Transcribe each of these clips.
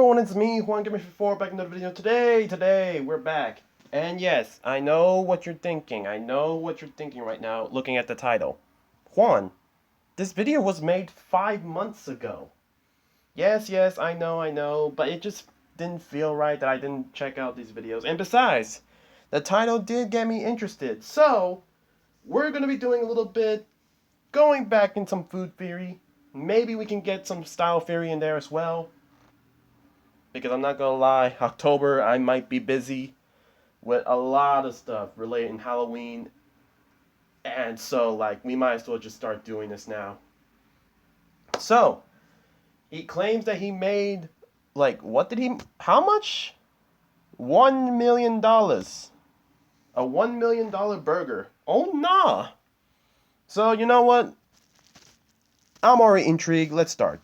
everyone, it's me, Juan Gamer 54, back in another video. Today, we're back. And yes, I know what you're thinking. I know what you're thinking right now, looking at the title. Juan, this video was made 5 months ago. Yes, I know, but it just didn't feel right that I didn't check out these videos. And besides, the title did get me interested. So, we're going to be doing a little bit, going back in some food theory. Maybe we can get some style theory in there as well. Because I'm not gonna lie, October I might be busy with a lot of stuff relating Halloween, and so we might as well just start doing this now. So he claims that he made how much? $1 million. A $1 million burger. Oh nah. So you know what? I'm already intrigued. Let's start.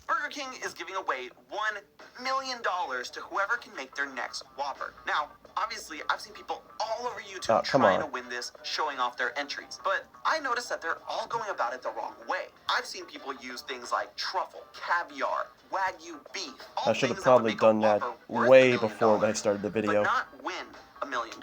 Burger King is giving away $1 million to whoever can make their next Whopper. Now, obviously, I've seen people all over YouTube trying to win this, showing off their entries. But I noticed that they're all going about it the wrong way. I've seen people use things like truffle, caviar, Wagyu beef. I should have probably done that way before I started the video. But not win $1 million.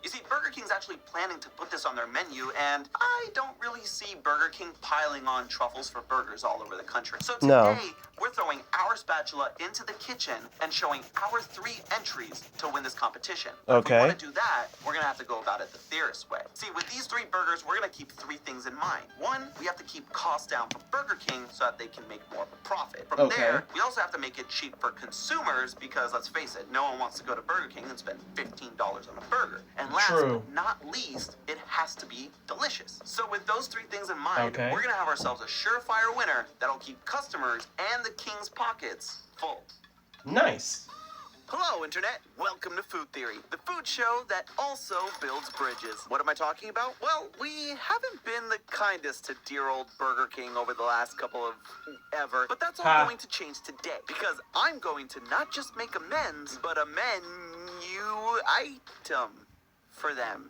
You see, Burger King's actually planning to put this on their menu, and I don't really see Burger King piling on truffles for burgers all over the country. So today, we're throwing our spatula into the kitchen and showing our 3 entries to win this competition. But if we want to do that, we're going to have to go about it the theorist way. See, with these 3 burgers, we're going to keep 3 things in mind. 1, we have to keep costs down for Burger King so that they can make more of a profit. From there, we also have to make it cheap for consumers because, let's face it, no one wants to go to Burger King and spend $15 on a burger. And last but not least, it has to be delicious. So with those 3 things in mind, we're going to have ourselves a surefire winner that'll keep customers and the King's pockets full. Nice. Hello, Internet. Welcome to Food Theory, the food show that also builds bridges. What am I talking about? Well, we haven't been the kindest to dear old Burger King over the last couple of ever, but that's all going to change today, because I'm going to not just make amends, but a menu item for them.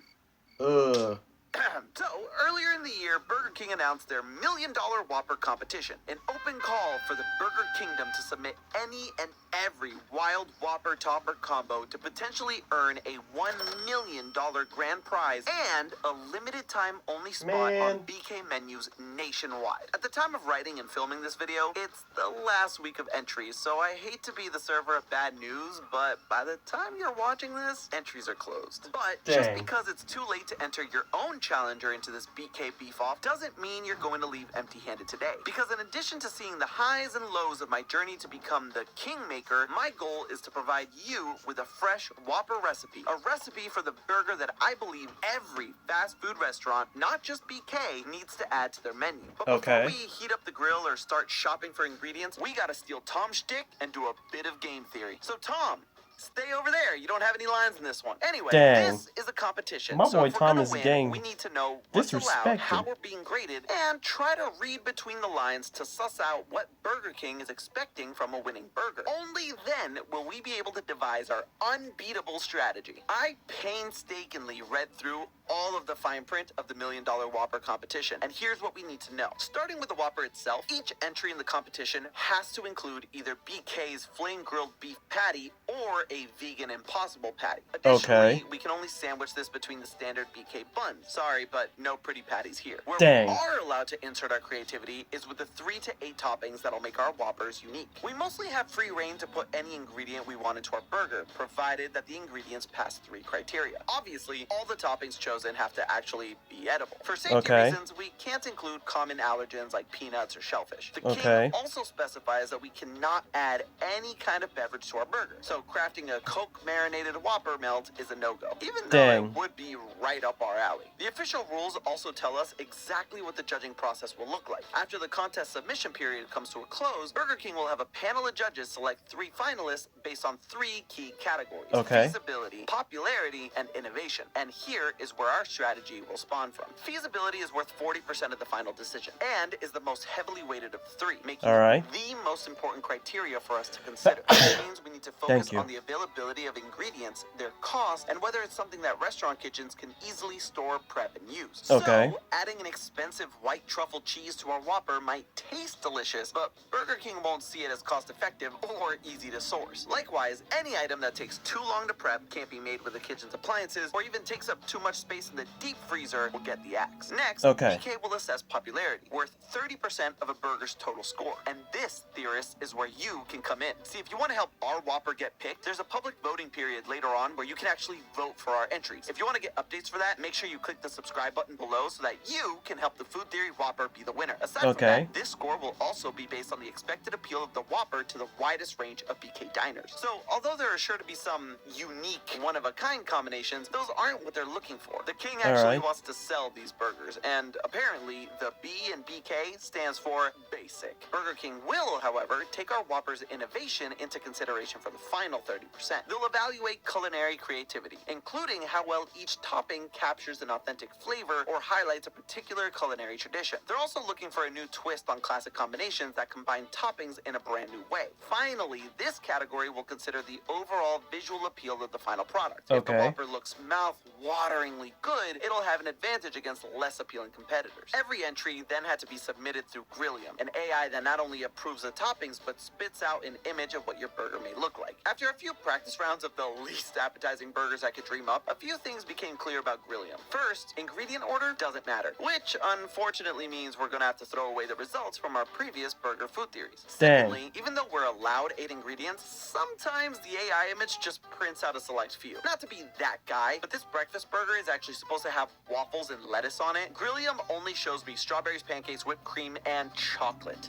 So, earlier in the year, Burger King announced their $1 million Whopper competition, an open call for the Burger Kingdom to submit any and every wild Whopper topper combo to potentially earn a $1 million grand prize and a limited time only spot on BK menus nationwide. At the time of writing and filming this video, it's the last week of entries, so I hate to be the server of bad news, but by the time you're watching this, entries are closed. But just because it's too late to enter your own challenger into this BK beef off doesn't mean you're going to leave empty-handed today. Because in addition to seeing the highs and lows of my journey to become the kingmaker, my goal is to provide you with a fresh Whopper recipe. A recipe for the burger that I believe every fast food restaurant, not just BK, needs to add to their menu. But before we heat up the grill or start shopping for ingredients, we gotta steal Tom's shtick and do a bit of game theory. So Tom, stay over there. You don't have any lines in this one. Anyway, this is a competition. My boy Tom is win, we need to know what's allowed, how we're being graded, and try to read between the lines to suss out what Burger King is expecting from a winning burger. Only then will we be able to devise our unbeatable strategy. I painstakingly read through all of the fine print of the $1 million Whopper competition, and here's what we need to know. Starting with the Whopper itself, each entry in the competition has to include either BK's flame grilled beef patty or a vegan Impossible patty. Additionally, we can only sandwich this between the standard BK buns. Sorry, but no pretty patties here. Where we are allowed to insert our creativity is with the 3 to 8 toppings that'll make our Whoppers unique. We mostly have free reign to put any ingredient we want into our burger, provided that the ingredients pass 3 criteria. Obviously, all the toppings chosen have to actually be edible. For safety reasons, we can't include common allergens like peanuts or shellfish. The King also specifies that we cannot add any kind of beverage to our burger. So crafting a Coke marinated Whopper melt is a no-go, even though it would be right up our alley. The official rules also tell us exactly what the judging process will look like. After the contest submission period comes to a close, Burger King will have a panel of judges select 3 finalists based on 3 key categories: feasibility, popularity, and innovation. And here is where our strategy will spawn from. Feasibility is worth 40% of the final decision and is the most heavily weighted of the 3, making it the most important criteria for us to consider. That means we need to focus on the availability of ingredients, their cost, and whether it's something that restaurant kitchens can easily store, prep, and use. Okay. So, adding an expensive white truffle cheese to our Whopper might taste delicious, but Burger King won't see it as cost-effective or easy to source. Likewise, any item that takes too long to prep, can't be made with the kitchen's appliances, or even takes up too much space in the deep freezer will get the axe. Next, BK will assess popularity, worth 30% of a burger's total score. And this, theorists, is where you can come in. See, if you want to help our Whopper get picked, there's a public voting period later on where you can actually vote for our entries. If you want to get updates for that, make sure you click the subscribe button below so that you can help the Food Theory Whopper be the winner. Aside from that, this score will also be based on the expected appeal of the Whopper to the widest range of BK diners. So, although there are sure to be some unique, one-of-a-kind combinations, those aren't what they're looking for. The King actually wants to sell these burgers, and apparently the B in BK stands for basic. Burger King will, however, take our Whopper's innovation into consideration for the final 30%. They'll evaluate culinary creativity, including how well each topping captures an authentic flavor or highlights a particular culinary tradition. They're also looking for a new twist on classic combinations that combine toppings in a brand new way. Finally, this category will consider the overall visual appeal of the final product. If the Whopper looks mouth-wateringly good, it'll have an advantage against less appealing competitors. Every entry then had to be submitted through Grillium, an AI that not only approves the toppings, but spits out an image of what your burger may look like. After a few practice rounds of the least appetizing burgers I could dream up, a few things became clear about Grillium. First, ingredient order doesn't matter, which unfortunately means we're gonna have to throw away the results from our previous burger food theories. Secondly, even though we're allowed 8 ingredients, sometimes the AI image just prints out a select few. Not to be that guy, but this breakfast burger is actually supposed to have waffles and lettuce on it. Grillium only shows me strawberries, pancakes, whipped cream, and chocolate.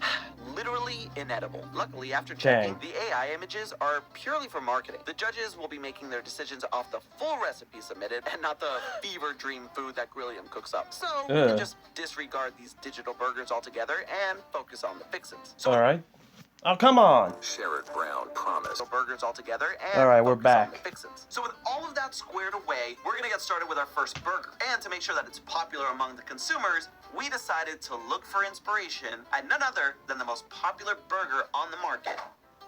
Literally inedible. Luckily, after checking, the AI images are purely for marketing. The judges will be making their decisions off the full recipe submitted and not the fever dream food that Grillium cooks up. So we can just disregard these digital burgers altogether and focus on the fixins. So, alright. Oh, come on! Sherrod Brown promised. Burgers all together and alright, we're back. So with all of that squared away, we're gonna get started with our first burger. And to make sure that it's popular among the consumers, we decided to look for inspiration at none other than the most popular burger on the market,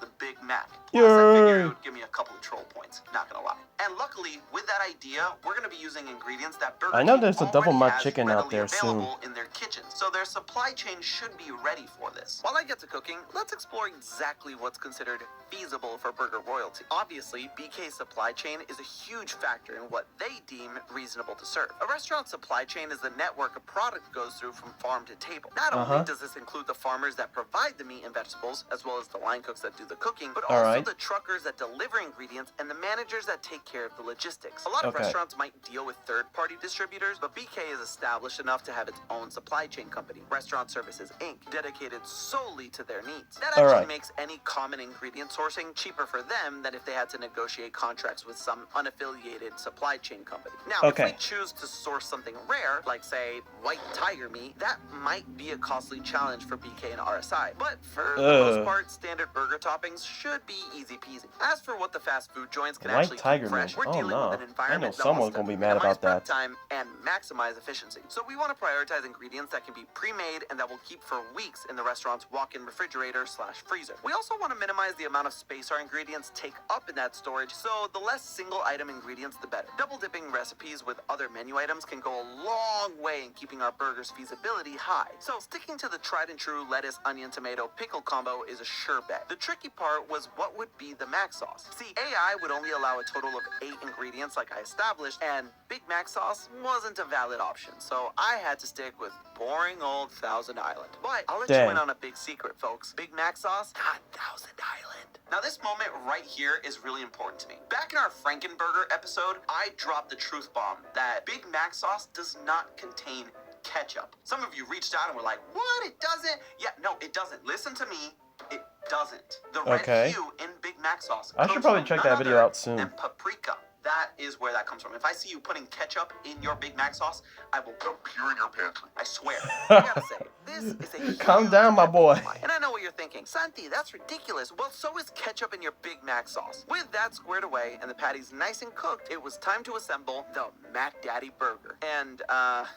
the Big Mac. Plus, I figured it would give me a couple of troll points, not gonna lie. And luckily, with that idea, we're gonna be using ingredients that Burger King I know there's a double already mod chicken out there soon. in their kitchens, so their supply chain should be ready for this. While I get to cooking, let's explore exactly what's considered feasible for burger royalty. Obviously, BK's supply chain is a huge factor in what they deem reasonable to serve. A restaurant supply chain is the network a product goes through from farm to table. Not only does this include the farmers that provide the meat and vegetables, as well as the line cooks that do the cooking, but also the truckers that deliver ingredients and the managers that take care of the logistics. A lot of restaurants might deal with third-party distributors, but BK is established enough to have its own supply chain company, Restaurant Services Inc., dedicated solely to their needs. That actually makes any common ingredient sourcing cheaper for them than if they had to negotiate contracts with some unaffiliated supply chain company. Now, if we choose to source something rare, like say white tiger meat, that might be a costly challenge for BK and RSI. But for the most part, standard burger toppings should be easy peasy. As for what the fast food joints can actually keep fresh, we're dealing with an environment that wants to minimize prep time and maximize efficiency. So we want to prioritize ingredients that can be pre-made and that will keep for weeks in the restaurant's walk-in refrigerator/freezer. We also want to minimize the amount of space our ingredients take up in that storage, so the less single-item ingredients, the better. Double-dipping recipes with other menu items can go a long way in keeping our burger's feasibility high. So sticking to the tried-and-true lettuce, onion, tomato, pickle combo is a sure bet. The tricky part was what would be the Mac sauce. See, AI would only allow a total of 8 ingredients like I established, and Big Mac sauce wasn't a valid option, so I had to stick with boring old Thousand Island. But I'll let you in on a big secret, folks. Big Mac sauce, not Thousand Island. Now this moment right here is really important to me. Back in our Frankenburger episode, I dropped the truth bomb that Big Mac sauce does not contain ketchup. Some of you reached out and were like, what? It doesn't? Yeah, no, it doesn't. Listen to me. It doesn't. The red hue in Big Mac sauce. I should probably check that video out soon. And paprika. That is where that comes from. If I see you putting ketchup in your Big Mac sauce, I will appear in your pantry. I swear. I gotta say, this is a calm down, my boy. And I know what you're thinking. Santi, that's ridiculous. Well, so is ketchup in your Big Mac sauce. With that squared away and the patties nice and cooked, it was time to assemble the Mac Daddy Burger. And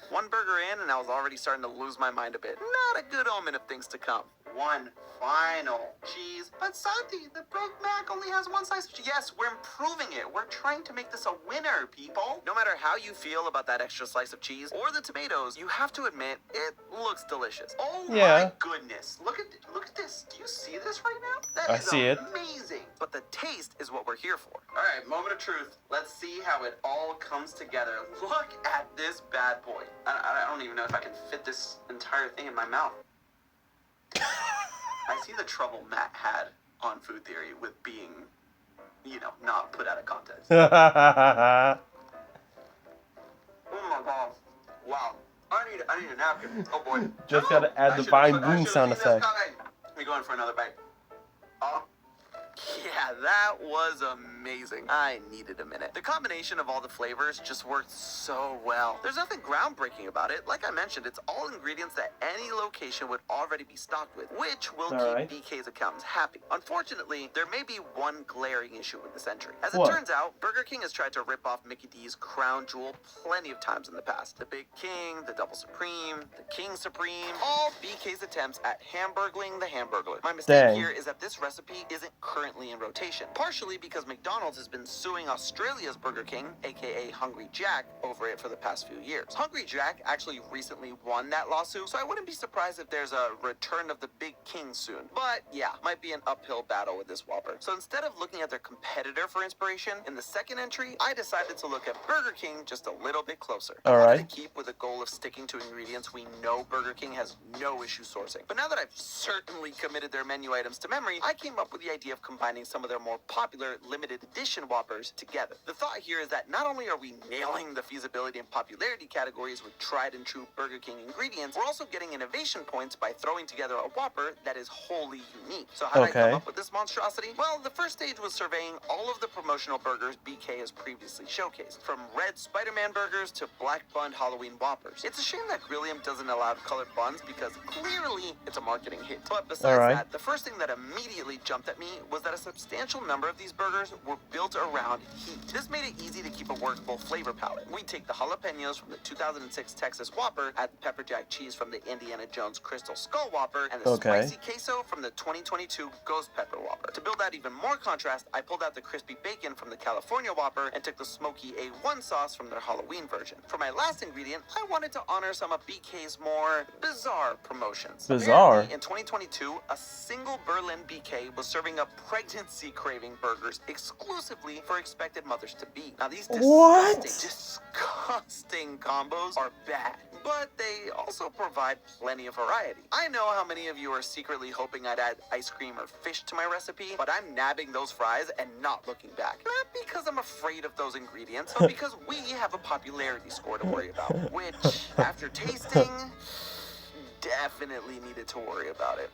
one burger in, and I was already starting to lose my mind a bit. Not a good omen of things to come. one final cheese. But Santi, the Big Mac only has one slice of cheese. Yes, we're improving it. We're trying to make this a winner, people. No matter how you feel about that extra slice of cheese or the tomatoes, you have to admit it looks delicious. Oh my goodness. Look at this. Do you see this right now? That is amazing. But the taste is what we're here for. All right, moment of truth. Let's see how it all comes together. Look at this bad boy. I don't even know if I can fit this entire thing in my mouth. I see the trouble Matt had on Food Theory with being, you know, not put out of context. Oh my god. Wow. I need a napkin. Oh boy. Just gotta add the Vine Boom sound effect. We going for another bite. Oh. Yeah, that was amazing. I needed a minute. The combination of all the flavors just worked so well. There's nothing groundbreaking about it. Like I mentioned, it's all ingredients that any location would already be stocked with, which will keep BK's accountants happy. Unfortunately, there may be one glaring issue with this entry. As it turns out, Burger King has tried to rip off Mickey D's crown jewel plenty of times in the past. The Big King, the Double Supreme, the King Supreme, all BK's attempts at hamburgling the Hamburglar. My mistake here is that this recipe isn't currently in rotation, partially because McDonald's has been suing Australia's Burger King, aka Hungry Jack, over it for the past few years. Hungry Jack actually recently won that lawsuit, so I wouldn't be surprised if there's a return of the Big King soon. But yeah, might be an uphill battle with this Whopper. So instead of looking at their competitor for inspiration, in the second entry, I decided to look at Burger King just a little bit closer. I wanted to keep with the goal of sticking to ingredients we know Burger King has no issue sourcing. But now that I've certainly committed their menu items to memory, I came up with the idea of combining some of their more popular limited edition Whoppers together. The thought here is that not only are we nailing the feasibility and popularity categories with tried and true Burger King ingredients, we're also getting innovation points by throwing together a Whopper that is wholly unique. So how did I come up with this monstrosity? Well, the first stage was surveying all of the promotional burgers BK has previously showcased, from red Spider-Man burgers to black bun Halloween Whoppers. It's a shame that Grilliam doesn't allow colored buns because clearly it's a marketing hit. But besides that, the first thing that immediately jumped at me was that a substantial number of these burgers were built around heat. This made it easy to keep a workable flavor palette. We take the jalapenos from the 2006 Texas Whopper, add the pepper jack cheese from the Indiana Jones Crystal Skull Whopper, and the spicy queso from the 2022 Ghost Pepper Whopper. To build out even more contrast, I pulled out the crispy bacon from the California Whopper and took the smoky A1 sauce from their Halloween version. For my last ingredient, I wanted to honor some of BK's more bizarre promotions. Apparently, in 2022, a single Berlin BK was serving up pregnancy craving burgers exclusively for expected mothers-to-be. Now, these disgusting combos are bad, but they also provide plenty of variety. I know how many of you are secretly hoping I'd add ice cream or fish to my recipe, but I'm nabbing those fries and not looking back. Not because I'm afraid of those ingredients, but because we have a popularity score to worry about, which, after tasting, definitely needed to worry about it.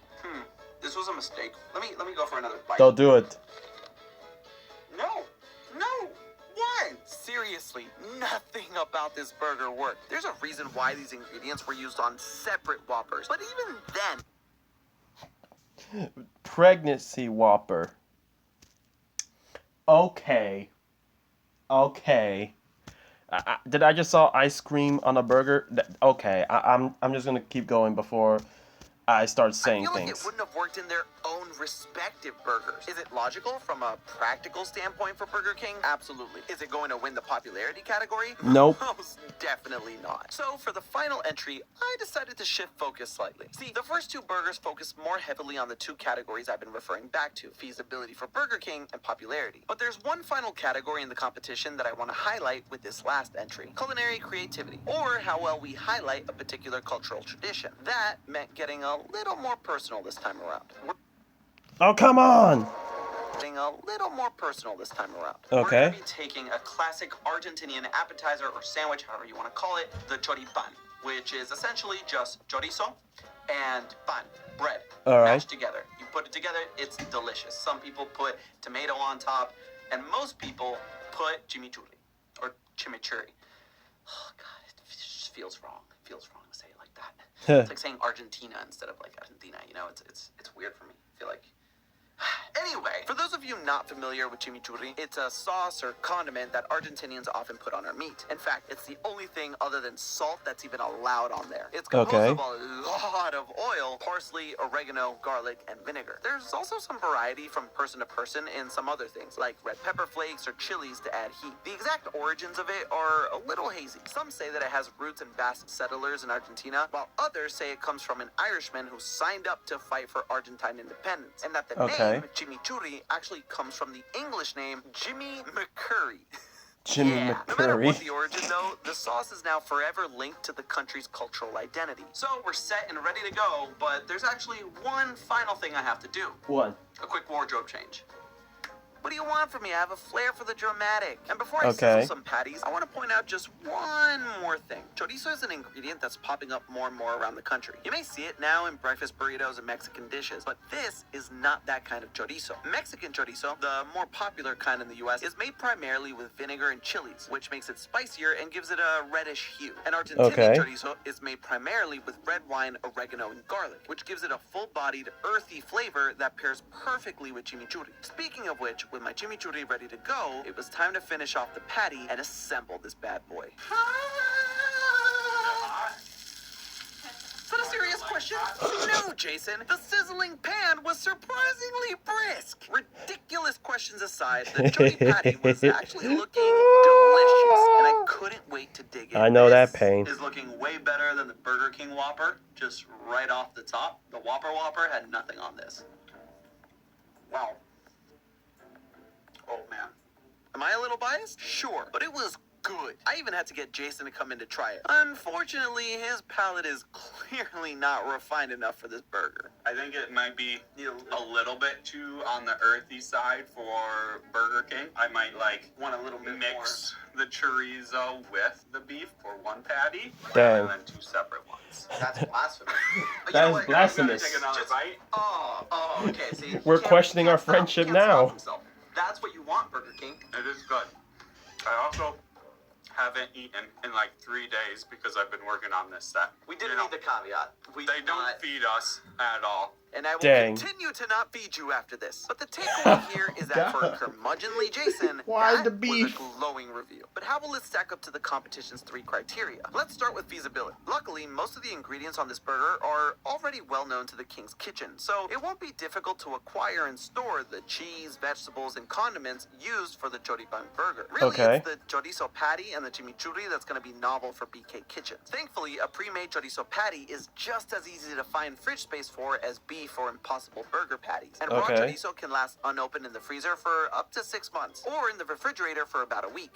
This was a mistake. Let me go for another bite. Don't do it. No. Why? Seriously, nothing about this burger worked. There's a reason why these ingredients were used on separate Whoppers. But even then... Pregnancy Whopper. Okay. Did I just saw ice cream on a burger? Okay, I'm just gonna keep going before I start saying things. I feel like things. It wouldn't have worked in their own respective burgers. Is it logical from a practical standpoint for Burger King? Absolutely. Is it going to win the popularity category? Nope. Most definitely not. So for the final entry, I decided to shift focus slightly. See, the first two burgers focus more heavily on the two categories I've been referring back to, feasibility for Burger King and popularity. But there's one final category in the competition that I want to highlight with this last entry: culinary creativity, or how well we highlight a particular cultural tradition. That meant getting a little more personal this time around. Oh, come on! Getting a little more personal this time around. Okay. We're going to be taking a classic Argentinian appetizer or sandwich, however you want to call it, the choripan, which is essentially just chorizo and pan, bread, mashed together. You put it together, it's delicious. Some people put tomato on top, and most people put chimichurri or chimichurri. Oh, God, it just feels wrong. It feels wrong to say it like that. It's like saying Argentina instead of like Argentina, you know? It's weird for me. I feel like... Anyway, for those of you you not familiar with chimichurri, it's a sauce or condiment that Argentinians often put on our meat. In fact, it's the only thing other than salt that's even allowed on there. It's composed of a lot of oil, parsley, oregano, garlic, and vinegar. There's also some variety from person to person in some other things, like red pepper flakes or chilies to add heat. The exact origins of it are a little hazy. Some say that it has roots in Basque settlers in Argentina, while others say it comes from an Irishman who signed up to fight for Argentine independence, and that the name chimichurri actually comes from the English name Jimmy McCurry. Jimmy No McCurry. matter what the origin, though, the sauce is now forever linked to the country's cultural identity. So we're set and ready to go, but there's actually one final thing I have to do. What? A quick wardrobe change. What do you want from me? I have a flair for the dramatic. And before I sizzle some patties, I want to point out just one more thing. Chorizo is an ingredient that's popping up more and more around the country. You may see it now in breakfast burritos and Mexican dishes, but this is not that kind of chorizo. Mexican chorizo, the more popular kind in the US, is made primarily with vinegar and chilies, which makes it spicier and gives it a reddish hue. And Argentinian chorizo is made primarily with red wine, oregano, and garlic, which gives it a full-bodied, earthy flavor that pairs perfectly with chimichurri. Speaking of which, with my chimichurri ready to go, it was time to finish off the patty and assemble this bad boy. Is that a serious question? No, Jason. The sizzling pan was surprisingly brisk. Ridiculous questions aside, the chori patty was actually looking delicious, and I couldn't wait to dig in. I know that pain. This is looking way better than the Burger King Whopper, just right off the top. The Whopper had nothing on this. Wow. Oh, man. Am I a little biased? Sure, but it was good. I even had to get Jason to come in to try it. Unfortunately, his palate is clearly not refined enough for this burger. I think it might be a little bit too on the earthy side for Burger King. I might Want a little bit mix the chorizo with the beef for one patty, Dang. and then two separate ones. That's blasphemous. That is blasphemous. Take another bite. Oh, okay. See, We're questioning our friendship now. That's what you want, Burger King. It is good. I also haven't eaten in like 3 days because I've been working on this set. We didn't need the caveat. They don't feed us at all. And I will Dang. continue to not feed you after this. But the takeaway here is that for curmudgeonly Jason, Why that the beef? was a glowing review. But how will it stack up to the competition's 3 criteria? Let's start with feasibility. Luckily, most of the ingredients on this burger are already well known to the King's Kitchen, so it won't be difficult to acquire and store the cheese, vegetables, and condiments used for the choripan burger. Really, it's the chorizo patty and the chimichurri that's going to be novel for BK Kitchens. Thankfully, a pre-made chorizo patty is just as easy to find fridge space for as beef or Impossible Burger patties. And raw chorizo can last unopened in the freezer for up to 6 months, or in the refrigerator for about a week.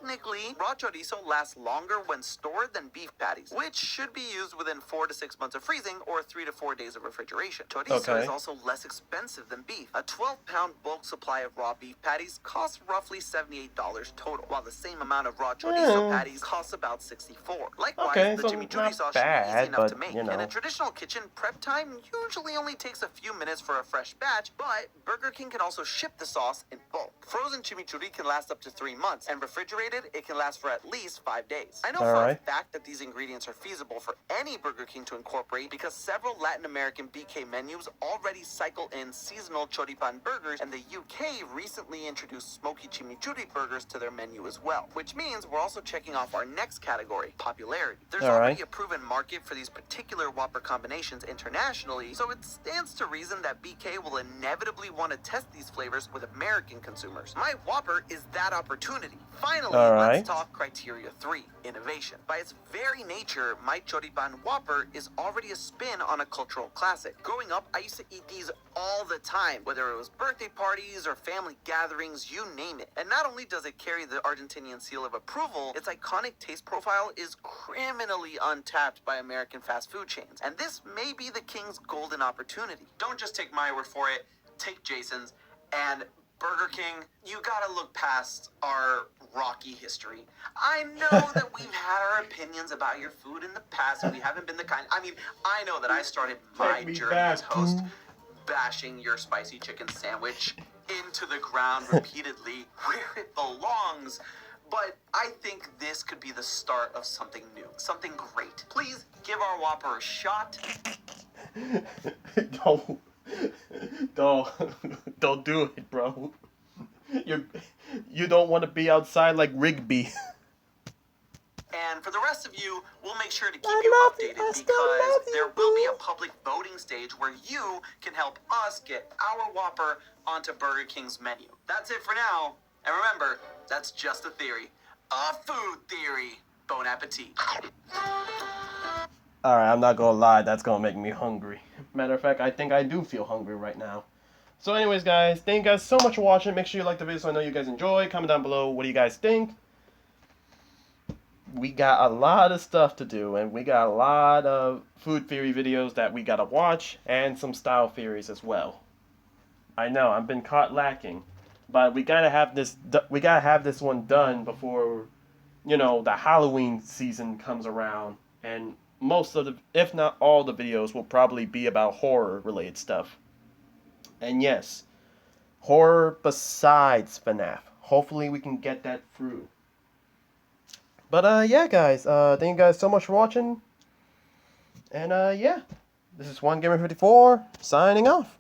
Technically, raw chorizo lasts longer when stored than beef patties, which should be used within 4 to 6 months of freezing or 3 to 4 days of refrigeration. Chorizo is also less expensive than beef. A 12-pound bulk supply of raw beef patties costs roughly $78 total, while the same amount of raw chorizo patties costs about $64. Likewise, the chimichurri sauce should be easy enough to make. In a traditional kitchen, prep time usually only takes a few minutes for a fresh batch, but Burger King can also ship the sauce in bulk. Frozen chimichurri can last up to 3 months, and refrigerated, it can last for at least 5 days. I know for a fact that these ingredients are feasible for any Burger King to incorporate because several Latin American BK menus already cycle in seasonal choripan burgers, and the UK recently introduced smoky chimichurri burgers to their menu as well, which means we're also checking off our next category, popularity. There's already a proven market for these particular Whopper combinations internationally, so it stands to reason that BK will inevitably want to test these flavors with American consumers. My Whopper is that opportunity. Finally, let's talk criteria 3, innovation. By its very nature, my choripan Whopper is already a spin on a cultural classic. Growing up, I used to eat these all the time, whether it was birthday parties or family gatherings, you name it. And not only does it carry the Argentinian seal of approval, its iconic taste profile is criminally untapped by American fast food chains. And this may be the King's golden opportunity. Don't just take my word for it, take Jason's. And Burger King, you gotta look past our rocky history. I know that we've had our opinions about your food in the past, and we haven't been the kind. I mean, I know that I started my journey as host bashing your spicy chicken sandwich into the ground repeatedly where it belongs. But I think this could be the start of something new, something great. Please give our Whopper a shot. Don't, don't do it, bro. You don't want to be outside like Rigby. And for the rest of you, we'll make sure to keep you updated because there will be a public voting stage where you can help us get our Whopper onto Burger King's menu. That's it for now. And remember, that's just a theory. A food theory. Bon appetit. Alright, I'm not gonna lie, that's gonna make me hungry. Matter of fact, I think I do feel hungry right now. So anyways, guys, thank you guys so much for watching. Make sure you like the video so I know you guys enjoy. Comment down below, what do you guys think? We got a lot of stuff to do, and we got a lot of food theory videos that we gotta watch, and some style theories as well. I know, I've been caught lacking, but we gotta have this one done before, you know, the Halloween season comes around, and most of the, if not all the videos will probably be about horror related stuff. And yes, horror besides FNAF. Hopefully we can get that through. But yeah, guys, thank you guys so much for watching. And yeah, this is OneGamer54 signing off.